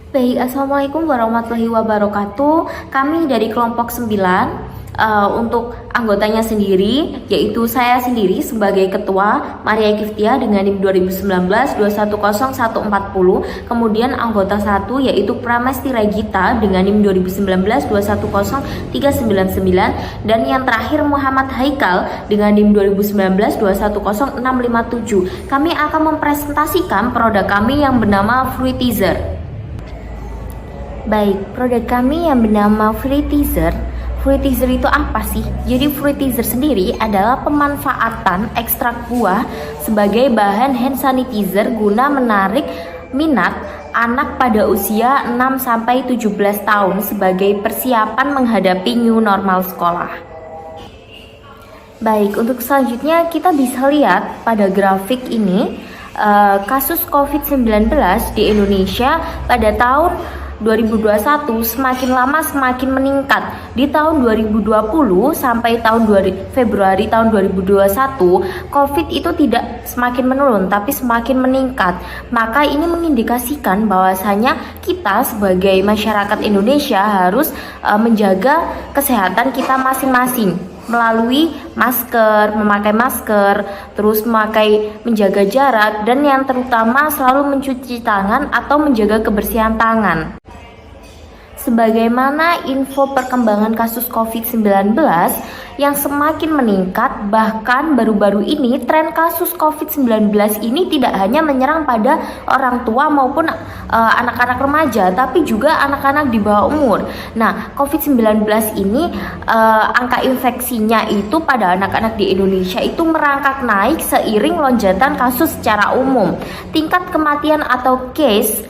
Baik, Assalamualaikum warahmatullahi wabarakatuh. Kami dari kelompok 9, untuk anggotanya sendiri, yaitu saya sendiri sebagai ketua Maria Kiftia dengan NIM 2019-210140. Kemudian anggota 1 yaitu Pramesti Regita dengan NIM 2019-210399. Dan yang terakhir Muhammad Haikal dengan NIM 2019-210657. Kami akan mempresentasikan produk kami yang bernama Fruitizer. Baik, produk kami yang bernama Fruitizer. Fruitizer itu apa sih? Jadi Fruitizer sendiri adalah pemanfaatan ekstrak buah sebagai bahan hand sanitizer guna menarik minat anak pada usia 6-17 tahun sebagai persiapan menghadapi new normal sekolah. Baik, untuk selanjutnya kita bisa lihat pada grafik ini kasus COVID-19 di Indonesia pada tahun 2021 semakin lama semakin meningkat. Di tahun 2020 sampai Februari tahun 2021, COVID itu tidak semakin menurun tapi semakin meningkat. Maka ini mengindikasikan bahwasanya kita sebagai masyarakat Indonesia harus menjaga kesehatan kita masing-masing melalui memakai masker, terus menjaga jarak, dan yang terutama selalu mencuci tangan atau menjaga kebersihan tangan. Sebagaimana info perkembangan kasus COVID-19 yang semakin meningkat, bahkan baru-baru ini tren kasus COVID-19 ini tidak hanya menyerang pada orang tua maupun anak-anak remaja, tapi juga anak-anak di bawah umur. Nah, COVID-19 ini angka infeksinya itu pada anak-anak di Indonesia itu merangkak naik seiring lonjakan kasus secara umum. Tingkat kematian atau case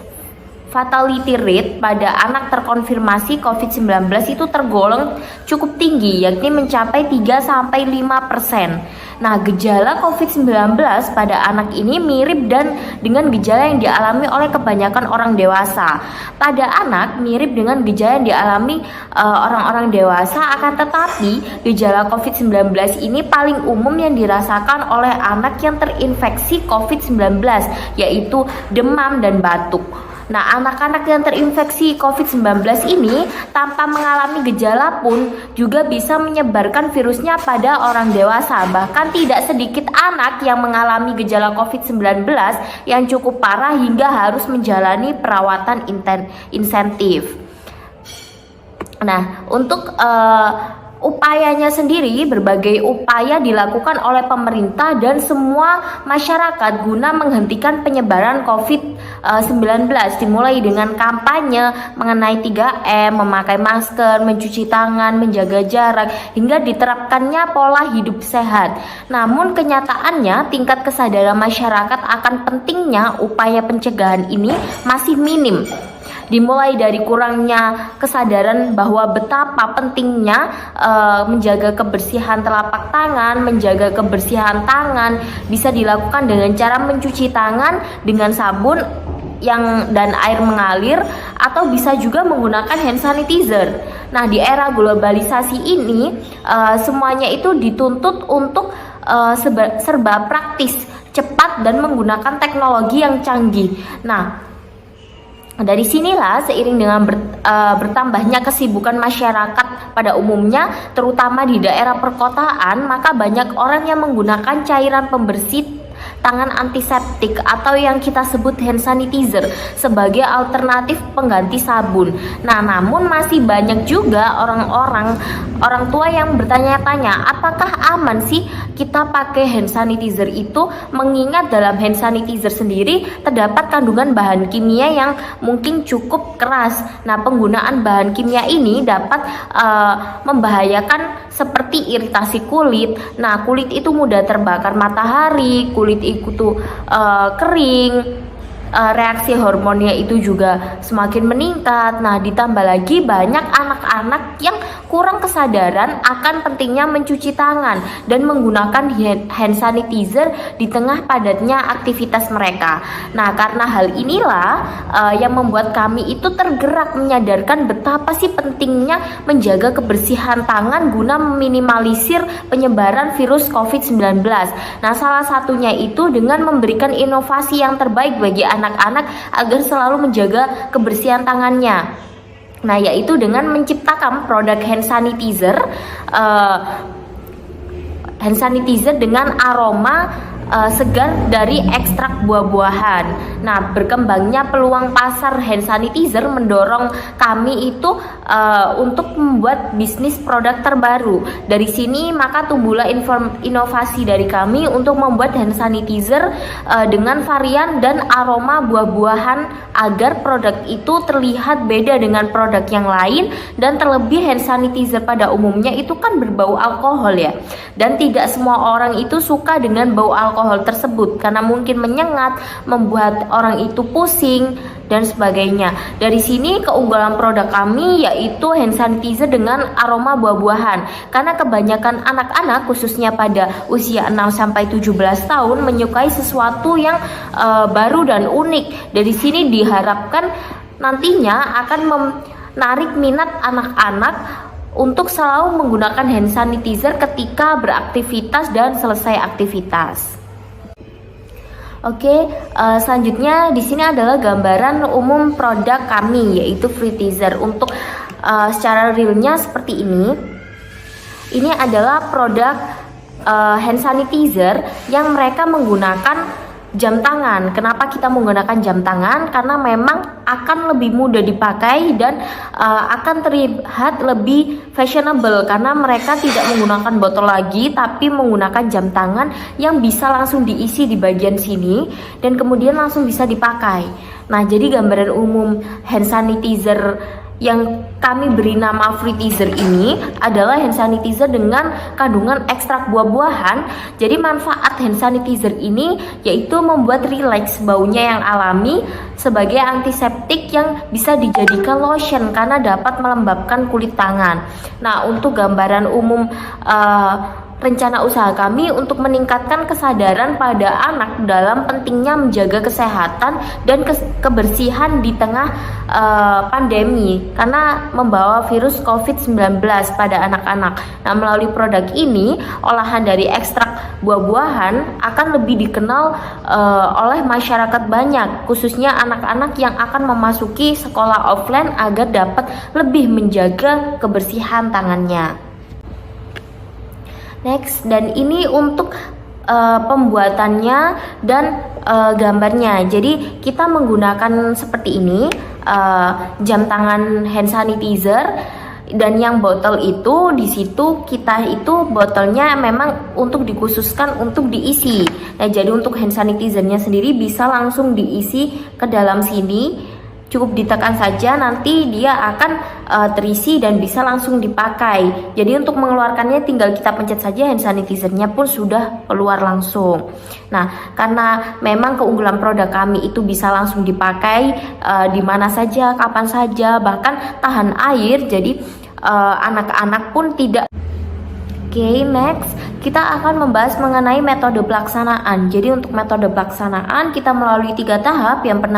fatality rate pada anak terkonfirmasi COVID-19 itu tergolong cukup tinggi, yakni mencapai 3-5%. Nah, gejala COVID-19 pada anak ini mirip dengan gejala yang dialami oleh kebanyakan orang dewasa. Pada anak mirip dengan gejala yang dialami orang-orang dewasa, akan tetapi gejala COVID-19 ini paling umum yang dirasakan oleh anak yang terinfeksi COVID-19, yaitu demam dan batuk. Nah, anak-anak yang terinfeksi COVID-19 ini tanpa mengalami gejala pun juga bisa menyebarkan virusnya pada orang dewasa. Bahkan tidak sedikit anak yang mengalami gejala COVID-19 yang cukup parah hingga harus menjalani perawatan intensif. Nah, untuk upayanya sendiri, berbagai upaya dilakukan oleh pemerintah dan semua masyarakat guna menghentikan penyebaran COVID-19, dimulai dengan kampanye mengenai 3M, memakai masker, mencuci tangan, menjaga jarak, hingga diterapkannya pola hidup sehat. Namun kenyataannya tingkat kesadaran masyarakat akan pentingnya upaya pencegahan ini masih minim. Dimulai dari kurangnya kesadaran bahwa betapa pentingnya menjaga kebersihan telapak tangan, menjaga kebersihan tangan bisa dilakukan dengan cara mencuci tangan dengan sabun dan air mengalir, atau bisa juga menggunakan hand sanitizer. Nah, di era globalisasi ini semuanya itu dituntut untuk serba praktis, cepat, dan menggunakan teknologi yang canggih. Nah, dari sinilah seiring dengan bertambahnya kesibukan masyarakat pada umumnya, terutama di daerah perkotaan, maka banyak orang yang menggunakan cairan pembersih tangan antiseptik atau yang kita sebut hand sanitizer sebagai alternatif pengganti sabun. Nah, namun masih banyak juga orang tua yang bertanya-tanya, apakah aman sih kita pakai hand sanitizer itu, mengingat dalam hand sanitizer sendiri terdapat kandungan bahan kimia yang mungkin cukup keras. Nah, penggunaan bahan kimia ini dapat membahayakan seperti iritasi kulit. Nah, kulit itu mudah terbakar matahari, kulit itu kering, reaksi hormonnya itu juga semakin meningkat. Nah, ditambah lagi banyak anak-anak yang kurang kesadaran akan pentingnya mencuci tangan dan menggunakan hand sanitizer di tengah padatnya aktivitas mereka. Nah, karena hal inilah yang membuat kami itu tergerak menyadarkan betapa sih pentingnya menjaga kebersihan tangan guna meminimalisir penyebaran virus COVID-19. Nah, salah satunya itu dengan memberikan inovasi yang terbaik bagi anak-anak agar selalu menjaga kebersihan tangannya. Nah, yaitu dengan menciptakan produk hand sanitizer dengan aroma segar dari ekstrak buah-buahan. Nah, berkembangnya peluang pasar hand sanitizer mendorong kami itu untuk membuat bisnis produk terbaru. Dari sini maka tumbuhlah inovasi dari kami untuk membuat hand sanitizer dengan varian dan aroma buah-buahan agar produk itu terlihat beda dengan produk yang lain, dan terlebih hand sanitizer pada umumnya itu kan berbau alkohol ya. Dan tidak semua orang itu suka dengan bau alkohol tersebut karena mungkin menyengat, membuat orang itu pusing dan sebagainya. Dari sini keunggulan produk kami yaitu hand sanitizer dengan aroma buah-buahan, karena kebanyakan anak-anak khususnya pada usia 6-17 tahun menyukai sesuatu yang baru dan unik. Dari sini diharapkan nantinya akan menarik minat anak-anak untuk selalu menggunakan hand sanitizer ketika beraktivitas dan selesai aktivitas. Oke, selanjutnya di sini adalah gambaran umum produk kami yaitu Fritizer. Untuk secara realnya seperti ini. Ini adalah produk hand sanitizer yang mereka menggunakan jam tangan. Kenapa kita menggunakan jam tangan? Karena memang akan lebih mudah dipakai dan akan terlihat lebih fashionable karena mereka tidak menggunakan botol lagi tapi menggunakan jam tangan yang bisa langsung diisi di bagian sini dan kemudian langsung bisa dipakai. Nah, jadi gambaran umum hand sanitizer yang kami beri nama Fritizer ini adalah hand sanitizer dengan kandungan ekstrak buah-buahan. Jadi manfaat hand sanitizer ini yaitu membuat rileks baunya yang alami sebagai antiseptik yang bisa dijadikan lotion karena dapat melembabkan kulit tangan. Nah, untuk gambaran umum rencana usaha kami untuk meningkatkan kesadaran pada anak dalam pentingnya menjaga kesehatan dan kebersihan di tengah pandemi karena membawa virus COVID-19 pada anak-anak. Nah, melalui produk ini, olahan dari ekstrak buah-buahan akan lebih dikenal oleh masyarakat banyak, khususnya anak-anak yang akan memasuki sekolah offline agar dapat lebih menjaga kebersihan tangannya. Next, dan ini untuk pembuatannya dan gambarnya. Jadi kita menggunakan seperti ini jam tangan hand sanitizer, dan yang botol itu di situ kita itu botolnya memang untuk dikhususkan untuk diisi. Nah, jadi untuk hand sanitizernya sendiri bisa langsung diisi ke dalam sini. Cukup ditekan saja, nanti dia akan terisi dan bisa langsung dipakai. Jadi untuk mengeluarkannya tinggal kita pencet saja, hand sanitizernya pun sudah keluar langsung. Nah, karena memang keunggulan produk kami itu bisa langsung dipakai di mana saja, kapan saja, bahkan tahan air. Jadi anak-anak pun tidak. Oke, next kita akan membahas mengenai metode pelaksanaan. Jadi untuk metode pelaksanaan kita melalui 3 tahap. Yang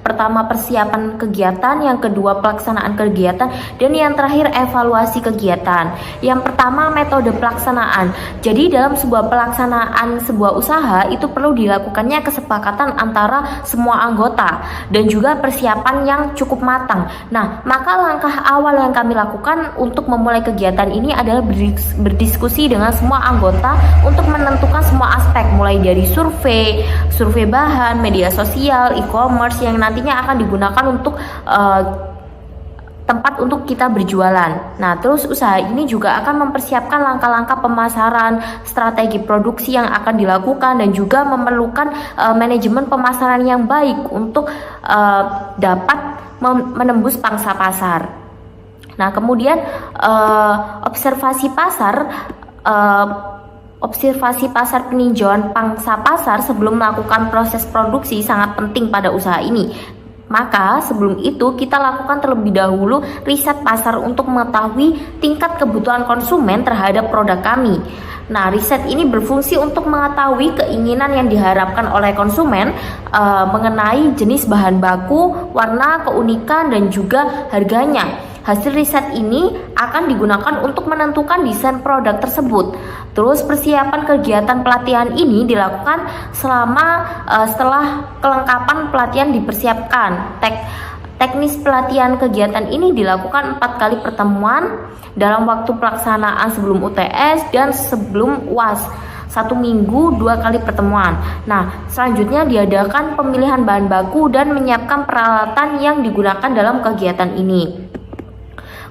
pertama persiapan kegiatan, yang kedua pelaksanaan kegiatan, dan yang terakhir evaluasi kegiatan. Yang pertama metode pelaksanaan. Jadi dalam sebuah pelaksanaan sebuah usaha itu perlu dilakukannya kesepakatan antara semua anggota dan juga persiapan yang cukup matang. Nah, maka langkah awal yang kami lakukan untuk memulai kegiatan ini adalah berdiskusi dengan semua anggota untuk menentukan semua aspek, mulai dari survei bahan, media sosial, e-commerce yang nantinya akan digunakan untuk tempat untuk kita berjualan. Nah, terus usaha ini juga akan mempersiapkan langkah-langkah pemasaran, strategi produksi yang akan dilakukan, dan juga memerlukan manajemen pemasaran yang baik untuk dapat menembus pangsa pasar. Nah, kemudian observasi pasar peninjauan pangsa pasar sebelum melakukan proses produksi sangat penting pada usaha ini. Maka sebelum itu kita lakukan terlebih dahulu riset pasar untuk mengetahui tingkat kebutuhan konsumen terhadap produk kami. Nah, riset ini berfungsi untuk mengetahui keinginan yang diharapkan oleh konsumen mengenai jenis bahan baku, warna, keunikan, dan juga harganya. Hasil riset ini akan digunakan untuk menentukan desain produk tersebut. Terus persiapan kegiatan pelatihan ini dilakukan setelah kelengkapan pelatihan dipersiapkan. Teknis pelatihan kegiatan ini dilakukan 4 kali pertemuan dalam waktu pelaksanaan sebelum UTS dan sebelum UAS. 1 minggu 2 kali pertemuan. Nah, selanjutnya diadakan pemilihan bahan baku dan menyiapkan peralatan yang digunakan dalam kegiatan ini.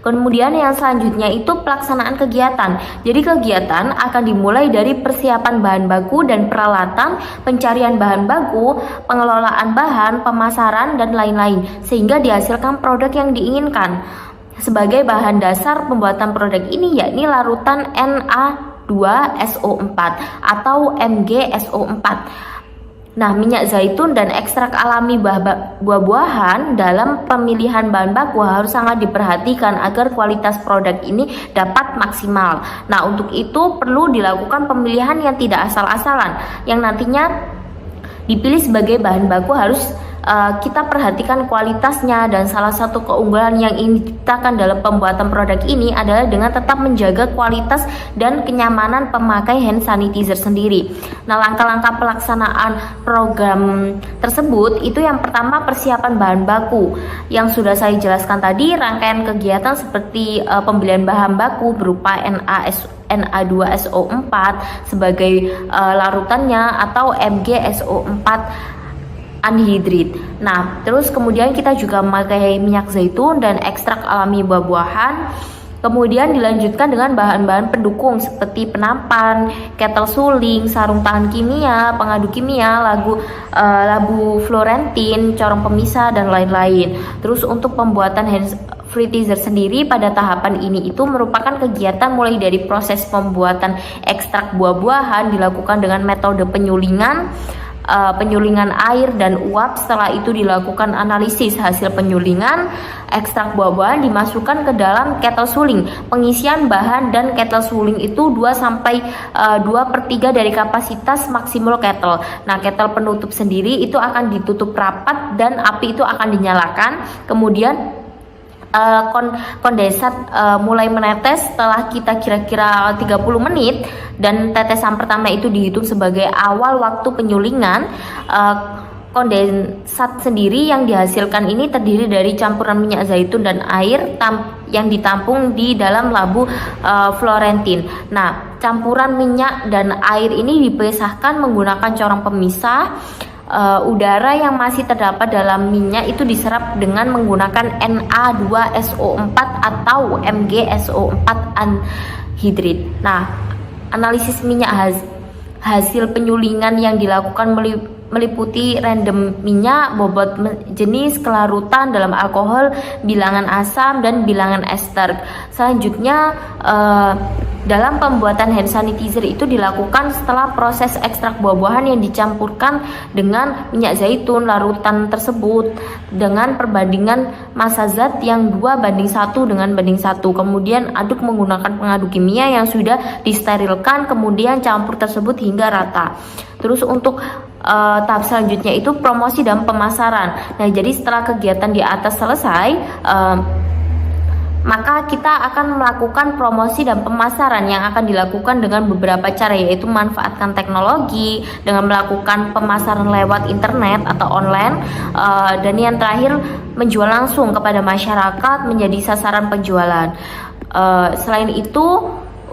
Kemudian yang selanjutnya itu pelaksanaan kegiatan. Jadi kegiatan akan dimulai dari persiapan bahan baku dan peralatan, pencarian bahan baku, pengelolaan bahan, pemasaran, dan lain-lain, sehingga dihasilkan produk yang diinginkan. Sebagai bahan dasar pembuatan produk ini yakni larutan Na2SO4 atau MgSO4. Nah, minyak zaitun dan ekstrak alami buah-buahan dalam pemilihan bahan baku harus sangat diperhatikan agar kualitas produk ini dapat maksimal. Nah, untuk itu perlu dilakukan pemilihan yang tidak asal-asalan, yang nantinya dipilih sebagai bahan baku harus kita perhatikan kualitasnya, dan salah satu keunggulan yang ingin diciptakan dalam pembuatan produk ini adalah dengan tetap menjaga kualitas dan kenyamanan pemakai hand sanitizer sendiri. Nah, langkah-langkah pelaksanaan program tersebut itu yang pertama persiapan bahan baku yang sudah saya jelaskan tadi. Rangkaian kegiatan seperti pembelian bahan baku berupa Na2SO4 sebagai larutannya atau MgSO4 anhidrit. Nah, terus kemudian kita juga memakai minyak zaitun dan ekstrak alami buah-buahan. Kemudian dilanjutkan dengan bahan-bahan pendukung seperti penampan, kettle suling, sarung tangan kimia, pengadu kimia, labu fluorentin, corong pemisah, dan lain-lain. Terus untuk pembuatan hand sanitizer sendiri pada tahapan ini itu merupakan kegiatan mulai dari proses pembuatan ekstrak buah-buahan dilakukan dengan metode penyulingan air dan uap. Setelah itu dilakukan analisis hasil penyulingan, ekstrak buah-buahan dimasukkan ke dalam kettle suling. Pengisian bahan dan kettle suling itu 2/3 dari kapasitas maksimal kettle. Nah, kettle penutup sendiri itu akan ditutup rapat dan api itu akan dinyalakan. Kemudian kondensat mulai menetes setelah kita kira-kira 30 menit, dan tetesan pertama itu dihitung sebagai awal waktu penyulingan. Kondensat sendiri yang dihasilkan ini terdiri dari campuran minyak zaitun dan air yang ditampung di dalam labu fluorentin. Nah, campuran minyak dan air ini dipisahkan menggunakan corong pemisah. Udara yang masih terdapat dalam minyak itu diserap dengan menggunakan Na2SO4 atau MgSO4 anhidrit. Nah, analisis minyak hasil penyulingan yang dilakukan meliputi random minyak, bobot jenis, kelarutan dalam alkohol, bilangan asam, dan bilangan ester. Selanjutnya dalam pembuatan hand sanitizer itu dilakukan setelah proses ekstrak buah-buahan yang dicampurkan dengan minyak zaitun. Larutan tersebut dengan perbandingan massa zat yang 2:1 dengan banding 1. Kemudian aduk menggunakan pengadu kimia yang sudah disterilkan, kemudian campur tersebut hingga rata. Terus untuk tahap selanjutnya itu promosi dan pemasaran. Nah, jadi setelah kegiatan di atas selesai, maka kita akan melakukan promosi dan pemasaran yang akan dilakukan dengan beberapa cara, yaitu manfaatkan teknologi dengan melakukan pemasaran lewat internet atau online, dan yang terakhir menjual langsung kepada masyarakat menjadi sasaran penjualan. Selain itu,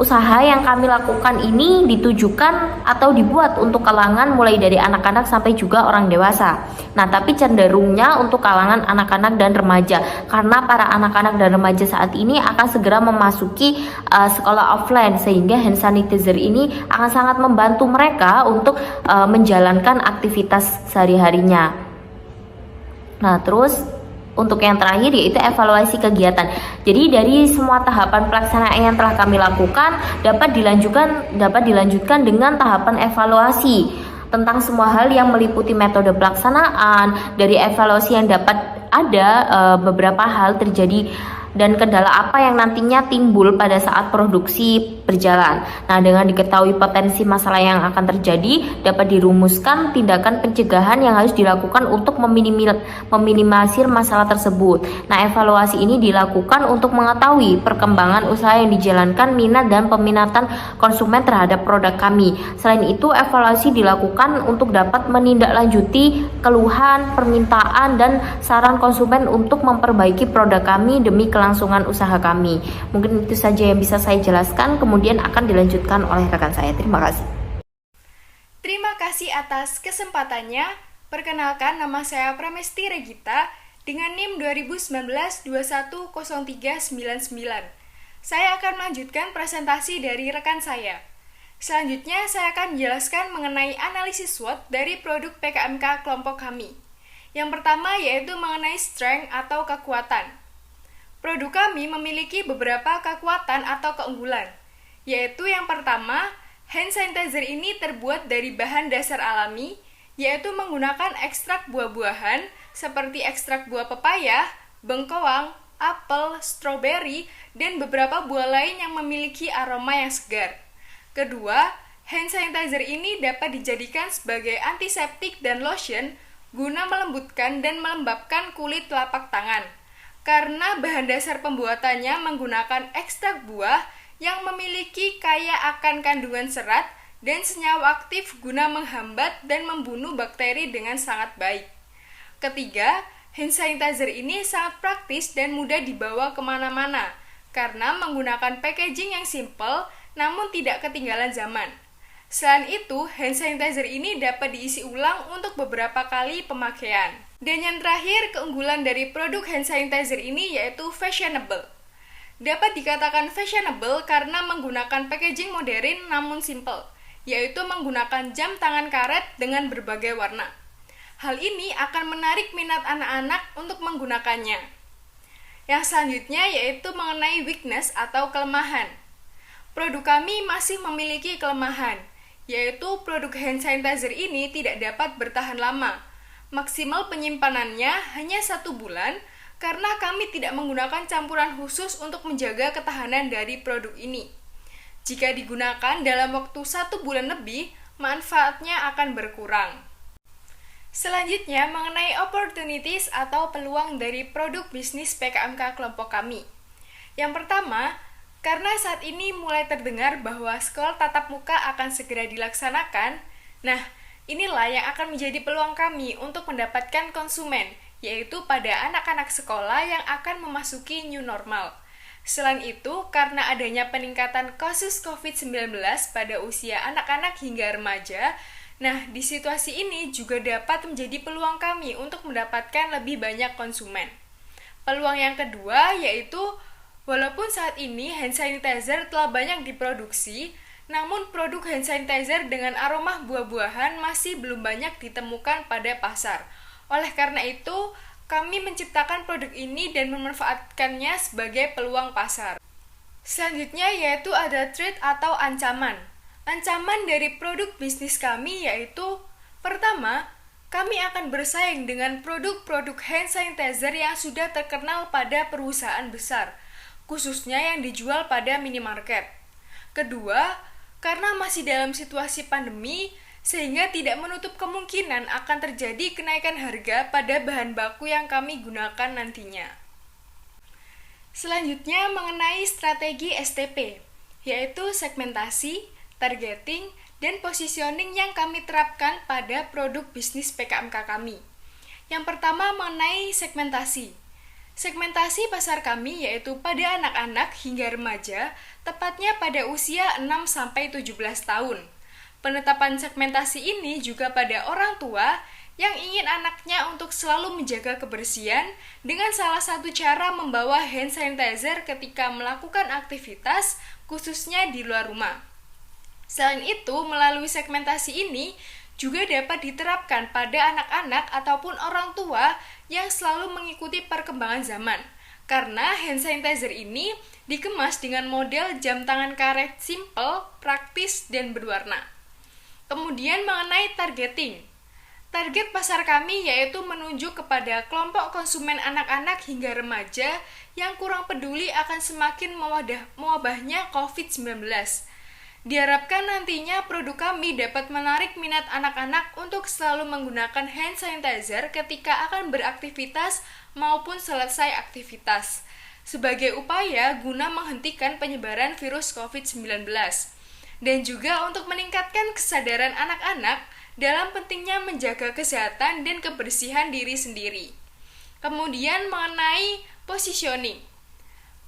usaha yang kami lakukan ini ditujukan atau dibuat untuk kalangan mulai dari anak-anak sampai juga orang dewasa. Nah, tapi cenderungnya untuk kalangan anak-anak dan remaja, karena para anak-anak dan remaja saat ini akan segera memasuki sekolah offline, sehingga hand sanitizer ini akan sangat membantu mereka untuk menjalankan aktivitas sehari-harinya. Nah, terus untuk yang terakhir yaitu evaluasi kegiatan. Jadi dari semua tahapan pelaksanaan yang telah kami lakukan dapat dilanjutkan dengan tahapan evaluasi tentang semua hal yang meliputi metode pelaksanaan. Dari evaluasi yang dapat ada beberapa hal terjadi dan kendala apa yang nantinya timbul pada saat produksi berjalan. Nah, dengan diketahui potensi masalah yang akan terjadi, dapat dirumuskan tindakan pencegahan yang harus dilakukan untuk meminimalisir masalah tersebut. Nah, evaluasi ini dilakukan untuk mengetahui perkembangan usaha yang dijalankan, minat dan peminatan konsumen terhadap produk kami. Selain itu, evaluasi dilakukan untuk dapat menindaklanjuti keluhan, permintaan, dan saran konsumen untuk memperbaiki produk kami demi kelangsungan usaha kami. Mungkin itu saja yang bisa saya jelaskan, kemudian akan dilanjutkan oleh rekan saya. Terima kasih. Terima kasih atas kesempatannya. Perkenalkan, nama saya Pramesti Regita dengan NIM 2019-210399. Saya akan melanjutkan presentasi dari rekan saya. Selanjutnya, saya akan menjelaskan mengenai analisis SWOT dari produk PKMK kelompok kami. Yang pertama yaitu mengenai strength atau kekuatan. Produk kami memiliki beberapa kekuatan atau keunggulan, yaitu yang pertama, hand sanitizer ini terbuat dari bahan dasar alami, yaitu menggunakan ekstrak buah-buahan seperti ekstrak buah pepaya, bengkoang, apel, stroberi, dan beberapa buah lain yang memiliki aroma yang segar. Kedua, hand sanitizer ini dapat dijadikan sebagai antiseptik dan lotion guna melembutkan dan melembabkan kulit telapak tangan. Karena bahan dasar pembuatannya menggunakan ekstrak buah yang memiliki kaya akan kandungan serat dan senyawa aktif guna menghambat dan membunuh bakteri dengan sangat baik. Ketiga, hand sanitizer ini sangat praktis dan mudah dibawa kemana-mana karena menggunakan packaging yang simple namun tidak ketinggalan zaman. Selain itu, hand sanitizer ini dapat diisi ulang untuk beberapa kali pemakaian. Dan yang terakhir, keunggulan dari produk hand sanitizer ini yaitu fashionable. Dapat dikatakan fashionable karena menggunakan packaging modern namun simple, yaitu menggunakan jam tangan karet dengan berbagai warna. Hal ini akan menarik minat anak-anak untuk menggunakannya. Yang selanjutnya yaitu mengenai weakness atau kelemahan. Produk kami masih memiliki kelemahan, yaitu produk hand sanitizer ini tidak dapat bertahan lama. Maksimal penyimpanannya hanya 1 bulan, karena kami tidak menggunakan campuran khusus untuk menjaga ketahanan dari produk ini. Jika digunakan dalam waktu 1 bulan lebih, manfaatnya akan berkurang. Selanjutnya, mengenai opportunities atau peluang dari produk bisnis PKMK kelompok kami. Yang pertama, karena saat ini mulai terdengar bahwa sekolah tatap muka akan segera dilaksanakan, nah, inilah yang akan menjadi peluang kami untuk mendapatkan konsumen, yaitu pada anak-anak sekolah yang akan memasuki new normal. Selain itu, karena adanya peningkatan kasus COVID-19 pada usia anak-anak hingga remaja, nah, di situasi ini juga dapat menjadi peluang kami untuk mendapatkan lebih banyak konsumen. Peluang yang kedua yaitu walaupun saat ini hand sanitizer telah banyak diproduksi, namun produk hand sanitizer dengan aroma buah-buahan masih belum banyak ditemukan pada pasar. Oleh karena itu, kami menciptakan produk ini dan memanfaatkannya sebagai peluang pasar. Selanjutnya yaitu ada threat atau ancaman. Ancaman dari produk bisnis kami yaitu, pertama, kami akan bersaing dengan produk-produk hand sanitizer yang sudah terkenal pada perusahaan besar, khususnya yang dijual pada minimarket. Kedua, karena masih dalam situasi pandemi, sehingga tidak menutup kemungkinan akan terjadi kenaikan harga pada bahan baku yang kami gunakan nantinya. Selanjutnya mengenai strategi STP, yaitu segmentasi, targeting, dan positioning yang kami terapkan pada produk bisnis PKMK kami. Yang pertama mengenai segmentasi. Segmentasi pasar kami yaitu pada anak-anak hingga remaja, tepatnya pada usia 6-17 tahun. Penetapan segmentasi ini juga pada orang tua yang ingin anaknya untuk selalu menjaga kebersihan dengan salah satu cara membawa hand sanitizer ketika melakukan aktivitas, khususnya di luar rumah. Selain itu, melalui segmentasi ini juga dapat diterapkan pada anak-anak ataupun orang tua yang selalu mengikuti perkembangan zaman. Karena hand sanitizer ini dikemas dengan model jam tangan karet simple, praktis, dan berwarna. Kemudian mengenai targeting. Target pasar kami yaitu menuju kepada kelompok konsumen anak-anak hingga remaja yang kurang peduli akan semakin mewabahnya COVID-19. Diharapkan nantinya produk kami dapat menarik minat anak-anak untuk selalu menggunakan hand sanitizer ketika akan beraktivitas maupun selesai aktivitas, sebagai upaya guna menghentikan penyebaran virus COVID-19, dan juga untuk meningkatkan kesadaran anak-anak dalam pentingnya menjaga kesehatan dan kebersihan diri sendiri. Kemudian mengenai positioning.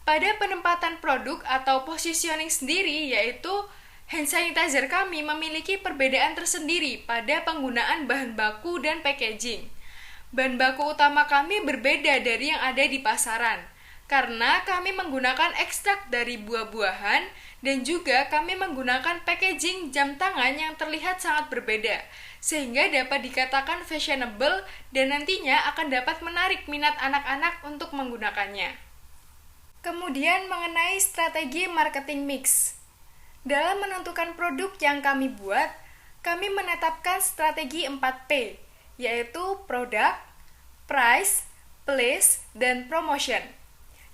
Pada penempatan produk atau positioning sendiri, yaitu hand sanitizer kami memiliki perbedaan tersendiri pada penggunaan bahan baku dan packaging. Bahan baku utama kami berbeda dari yang ada di pasaran, karena kami menggunakan ekstrak dari buah-buahan dan juga kami menggunakan packaging jam tangan yang terlihat sangat berbeda, sehingga dapat dikatakan fashionable dan nantinya akan dapat menarik minat anak-anak untuk menggunakannya. Kemudian mengenai strategi marketing mix. Dalam menentukan produk yang kami buat, kami menetapkan strategi 4P, yaitu product, price, place, dan promotion.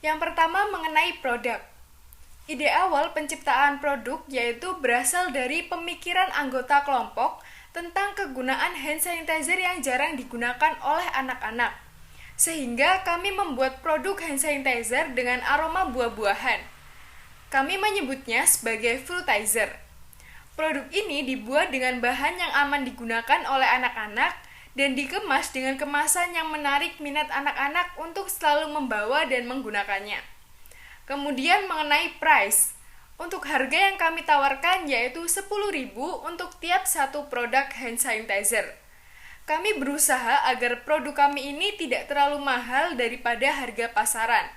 Yang pertama mengenai produk. Ide awal penciptaan produk yaitu berasal dari pemikiran anggota kelompok tentang kegunaan hand sanitizer yang jarang digunakan oleh anak-anak. Sehingga kami membuat produk hand sanitizer dengan aroma buah-buahan. Kami menyebutnya sebagai fruitizer. Produk ini dibuat dengan bahan yang aman digunakan oleh anak-anak dan dikemas dengan kemasan yang menarik minat anak-anak untuk selalu membawa dan menggunakannya. Kemudian mengenai price, untuk harga yang kami tawarkan yaitu 10.000 untuk tiap satu produk hand sanitizer. Kami berusaha agar produk kami ini tidak terlalu mahal daripada harga pasaran.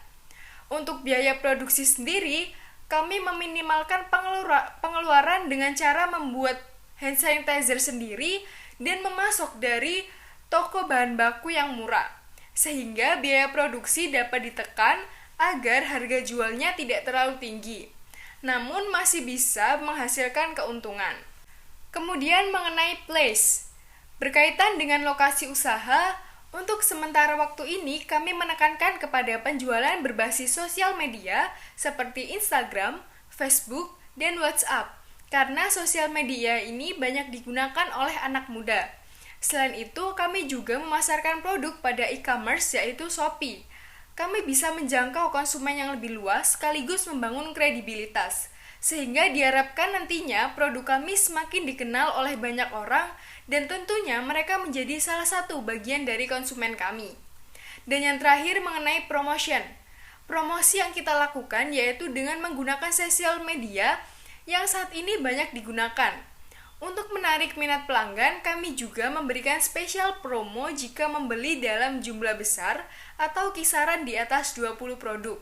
Untuk biaya produksi sendiri, kami meminimalkan pengeluaran dengan cara membuat hand sanitizer sendiri dan memasok dari toko bahan baku yang murah, sehingga biaya produksi dapat ditekan agar harga jualnya tidak terlalu tinggi, namun masih bisa menghasilkan keuntungan. Kemudian mengenai place, berkaitan dengan lokasi usaha, untuk sementara waktu ini kami menekankan kepada penjualan berbasis sosial media seperti Instagram, Facebook, dan WhatsApp, karena sosial media ini banyak digunakan oleh anak muda. Selain itu, kami juga memasarkan produk pada e-commerce yaitu Shopee. Kami bisa menjangkau konsumen yang lebih luas sekaligus membangun kredibilitas, sehingga diharapkan nantinya produk kami semakin dikenal oleh banyak orang dan tentunya mereka menjadi salah satu bagian dari konsumen kami. Dan yang terakhir mengenai promotion. Promosi yang kita lakukan yaitu dengan menggunakan sosial media yang saat ini banyak digunakan. Untuk menarik minat pelanggan, kami juga memberikan spesial promo jika membeli dalam jumlah besar atau kisaran di atas 20 produk.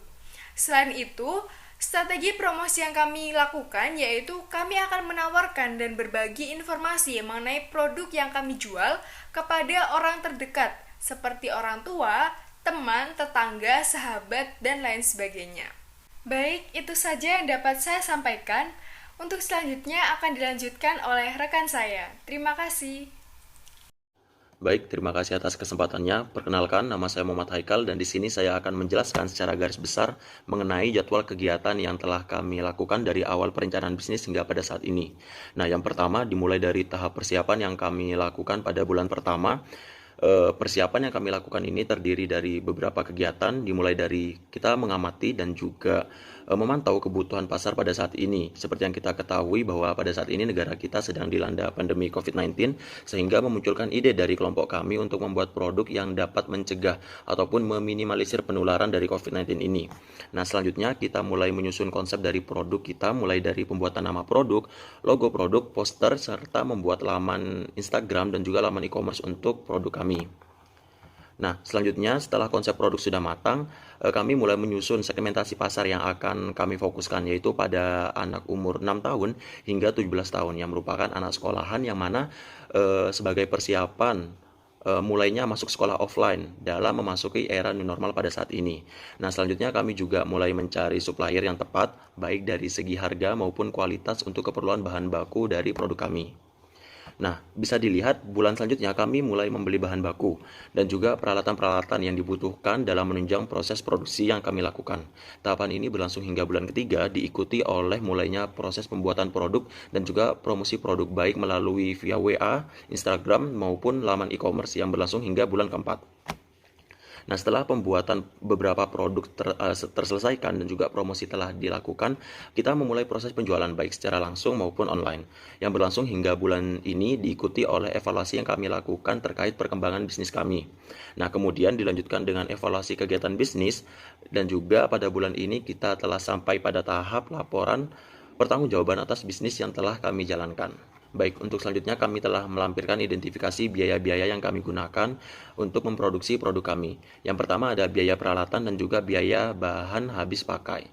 Selain itu, strategi promosi yang kami lakukan yaitu kami akan menawarkan dan berbagi informasi mengenai produk yang kami jual kepada orang terdekat, seperti orang tua, teman, tetangga, sahabat, dan lain sebagainya. Baik, itu saja yang dapat saya sampaikan. Untuk selanjutnya akan dilanjutkan oleh rekan saya. Terima kasih. Baik, terima kasih atas kesempatannya. Perkenalkan, nama saya Muhammad Haikal dan di sini saya akan menjelaskan secara garis besar mengenai jadwal kegiatan yang telah kami lakukan dari awal perencanaan bisnis hingga pada saat ini. Nah, yang pertama dimulai dari tahap persiapan yang kami lakukan pada bulan pertama. Persiapan yang kami lakukan ini terdiri dari beberapa kegiatan, dimulai dari kita mengamati dan juga memantau kebutuhan pasar pada saat ini. Seperti yang kita ketahui bahwa pada saat ini negara kita sedang dilanda pandemi COVID-19, sehingga memunculkan ide dari kelompok kami untuk membuat produk yang dapat mencegah ataupun meminimalisir penularan dari COVID-19 ini. Nah, selanjutnya kita mulai menyusun konsep dari produk kita, mulai dari pembuatan nama produk, logo produk, poster, serta membuat laman Instagram dan juga laman e-commerce untuk produk kami. Nah, selanjutnya setelah konsep produk sudah matang, kami mulai menyusun segmentasi pasar yang akan kami fokuskan, yaitu pada anak umur 6 tahun hingga 17 tahun yang merupakan anak sekolahan yang mana sebagai persiapan mulainya masuk sekolah offline dalam memasuki era new normal pada saat ini. Nah, selanjutnya kami juga mulai mencari supplier yang tepat, baik dari segi harga maupun kualitas untuk keperluan bahan baku dari produk kami. Nah, bisa dilihat bulan selanjutnya kami mulai membeli bahan baku dan juga peralatan-peralatan yang dibutuhkan dalam menunjang proses produksi yang kami lakukan. Tahapan ini berlangsung hingga bulan ketiga, diikuti oleh mulainya proses pembuatan produk dan juga promosi produk baik melalui via WA, Instagram maupun laman e-commerce yang berlangsung hingga bulan keempat. Nah, setelah pembuatan beberapa produk terselesaikan dan juga promosi telah dilakukan, kita memulai proses penjualan baik secara langsung maupun online, yang berlangsung hingga bulan ini diikuti oleh evaluasi yang kami lakukan terkait perkembangan bisnis kami. Nah, kemudian dilanjutkan dengan evaluasi kegiatan bisnis, dan juga pada bulan ini kita telah sampai pada tahap laporan pertanggungjawaban atas bisnis yang telah kami jalankan. Baik, untuk selanjutnya kami telah melampirkan identifikasi biaya-biaya yang kami gunakan untuk memproduksi produk kami. Yang pertama ada biaya peralatan dan juga biaya bahan habis pakai.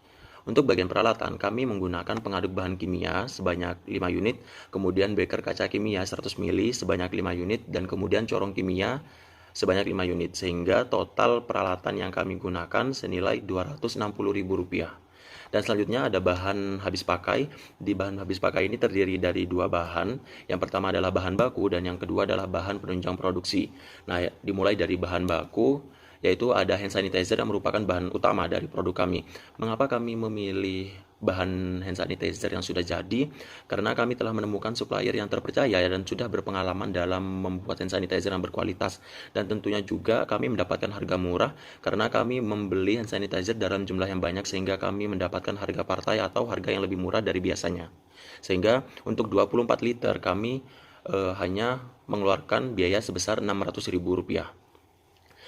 Untuk bagian peralatan, kami menggunakan pengaduk bahan kimia sebanyak 5 unit, kemudian beker kaca kimia 100 ml sebanyak 5 unit, dan kemudian corong kimia sebanyak 5 unit, sehingga total peralatan yang kami gunakan senilai Rp260.000. Dan selanjutnya ada bahan habis pakai. Di bahan habis pakai ini terdiri dari dua bahan. Yang pertama adalah bahan baku dan yang kedua adalah bahan penunjang produksi. Nah, dimulai dari bahan baku, yaitu ada hand sanitizer yang merupakan bahan utama dari produk kami. Mengapa kami memilih bahan hand sanitizer yang sudah jadi? Karena kami telah menemukan supplier yang terpercaya dan sudah berpengalaman dalam membuat hand sanitizer yang berkualitas. Dan tentunya juga kami mendapatkan harga murah karena kami membeli hand sanitizer dalam jumlah yang banyak, sehingga kami mendapatkan harga partai atau harga yang lebih murah dari biasanya. Sehingga untuk 24 liter kami hanya mengeluarkan biaya sebesar Rp600.000.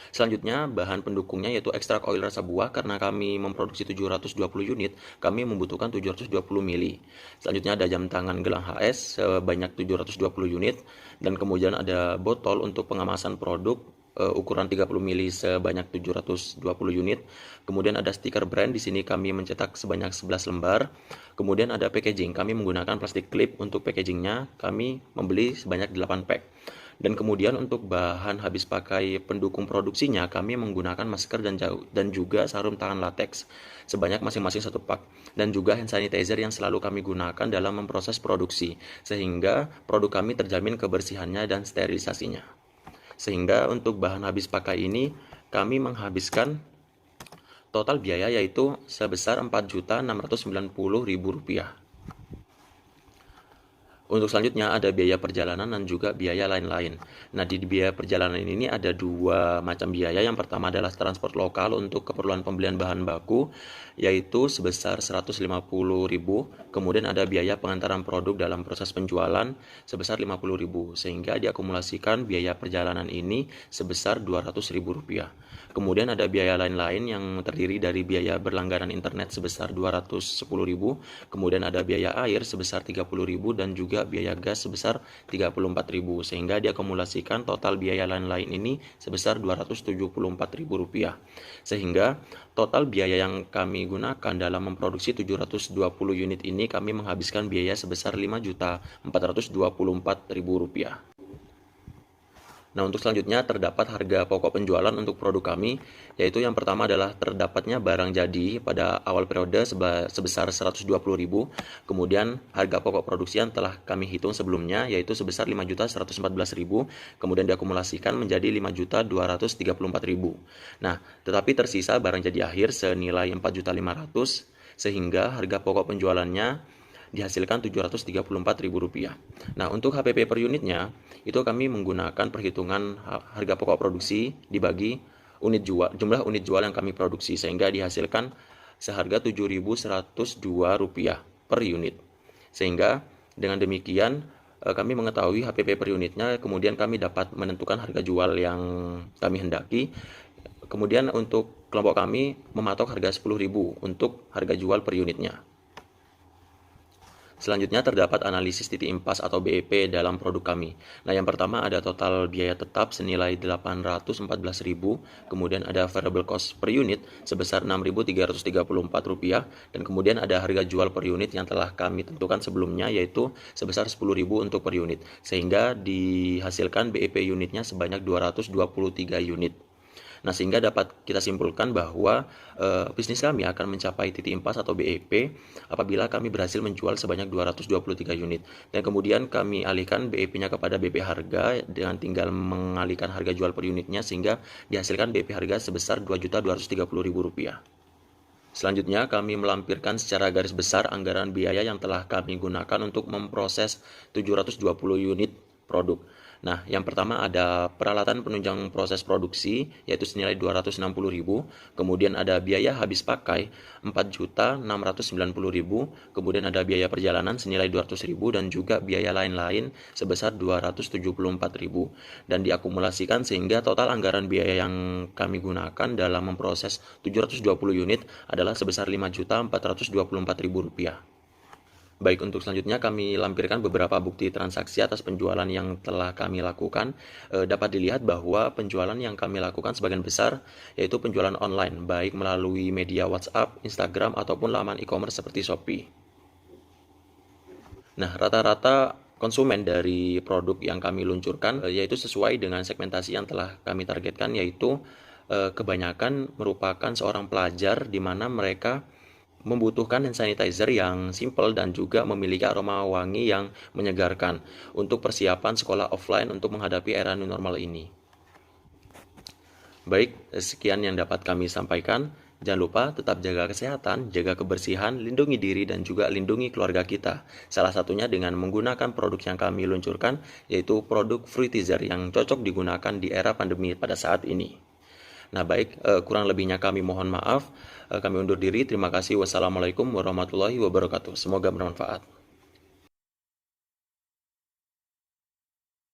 Selanjutnya, bahan pendukungnya yaitu ekstrak oil rasa buah. Karena kami memproduksi 720 unit, kami membutuhkan 720 ml. Selanjutnya ada jam tangan gelang HS sebanyak 720 unit. Dan kemudian ada botol untuk pengemasan produk ukuran 30 ml sebanyak 720 unit. Kemudian ada stiker brand, di sini kami mencetak sebanyak 11 lembar. Kemudian ada packaging, kami menggunakan plastik clip untuk packagingnya, kami membeli sebanyak 8 pack. Dan kemudian untuk bahan habis pakai pendukung produksinya, kami menggunakan masker dan juga sarung tangan latex sebanyak masing-masing 1 pak, dan juga hand sanitizer yang selalu kami gunakan dalam memproses produksi, sehingga produk kami terjamin kebersihannya dan sterilisasinya. Sehingga untuk bahan habis pakai ini kami menghabiskan total biaya yaitu sebesar Rp4.690.000. Untuk selanjutnya ada biaya perjalanan dan juga biaya lain-lain. Nah, di biaya perjalanan ini ada dua macam biaya. Yang pertama adalah transport lokal untuk keperluan pembelian bahan baku, yaitu sebesar Rp150.000. Kemudian ada biaya pengantaran produk dalam proses penjualan sebesar Rp50.000, sehingga diakumulasikan biaya perjalanan ini sebesar Rp200.000. Kemudian ada biaya lain-lain yang terdiri dari biaya berlangganan internet sebesar Rp210.000, kemudian ada biaya air sebesar Rp30.000 dan juga biaya gas sebesar Rp34.000, sehingga diakumulasikan total biaya lain-lain ini sebesar Rp274.000. Sehingga total biaya yang kami gunakan dalam memproduksi 720 unit ini, kami menghabiskan biaya sebesar Rp5.424.000. Nah, untuk selanjutnya terdapat harga pokok penjualan untuk produk kami, yaitu yang pertama adalah terdapatnya barang jadi pada awal periode sebesar Rp120.000, kemudian harga pokok produksi yang telah kami hitung sebelumnya yaitu sebesar Rp5.114.000, kemudian diakumulasikan menjadi Rp5.234.000. Nah, tetapi tersisa barang jadi akhir senilai Rp4.500.000, sehingga harga pokok penjualannya dihasilkan Rp734.000. Nah, untuk HPP per unitnya itu kami menggunakan perhitungan harga pokok produksi dibagi jumlah unit jual yang kami produksi, sehingga dihasilkan seharga Rp7.102 per unit. Sehingga dengan demikian kami mengetahui HPP per unitnya, kemudian kami dapat menentukan harga jual yang kami hendaki. Kemudian untuk kelompok kami mematok harga Rp10.000 untuk harga jual per unitnya. Selanjutnya terdapat analisis titik impas atau BEP dalam produk kami. Nah, yang pertama ada total biaya tetap senilai Rp814.000, kemudian ada variable cost per unit sebesar Rp6.334, dan kemudian ada harga jual per unit yang telah kami tentukan sebelumnya yaitu sebesar Rp10.000 untuk per unit, sehingga dihasilkan BEP unitnya sebanyak 223 unit. Nah, sehingga dapat kita simpulkan bahwa bisnis kami akan mencapai titik impas atau BEP apabila kami berhasil menjual sebanyak 223 unit. Dan kemudian kami alihkan BEP-nya kepada BP harga dengan tinggal mengalihkan harga jual per unitnya sehingga dihasilkan BP harga sebesar Rp2.230.000. Selanjutnya, kami melampirkan secara garis besar anggaran biaya yang telah kami gunakan untuk memproses 720 unit produk. Nah, yang pertama ada peralatan penunjang proses produksi, yaitu senilai 260.000, kemudian ada biaya habis pakai 4.690.000, kemudian ada biaya perjalanan senilai 200.000 dan juga biaya lain-lain sebesar 274.000 dan diakumulasikan sehingga total anggaran biaya yang kami gunakan dalam memproses 720 unit adalah sebesar Rp5.424.000. Baik, untuk selanjutnya kami lampirkan beberapa bukti transaksi atas penjualan yang telah kami lakukan. Dapat dilihat bahwa penjualan yang kami lakukan sebagian besar yaitu penjualan online, baik melalui media WhatsApp, Instagram, ataupun laman e-commerce seperti Shopee. Nah, rata-rata konsumen dari produk yang kami luncurkan yaitu sesuai dengan segmentasi yang telah kami targetkan, yaitu kebanyakan merupakan seorang pelajar di mana mereka membutuhkan hand sanitizer yang simple dan juga memiliki aroma wangi yang menyegarkan untuk persiapan sekolah offline untuk menghadapi era new normal ini. Baik, sekian yang dapat kami sampaikan. Jangan lupa tetap jaga kesehatan, jaga kebersihan, lindungi diri dan juga lindungi keluarga kita. Salah satunya dengan menggunakan produk yang kami luncurkan, yaitu produk Fruitizer yang cocok digunakan di era pandemi pada saat ini. Nah, baik, kurang lebihnya kami mohon maaf. Kami undur diri. Terima kasih. Wassalamualaikum warahmatullahi wabarakatuh. Semoga bermanfaat.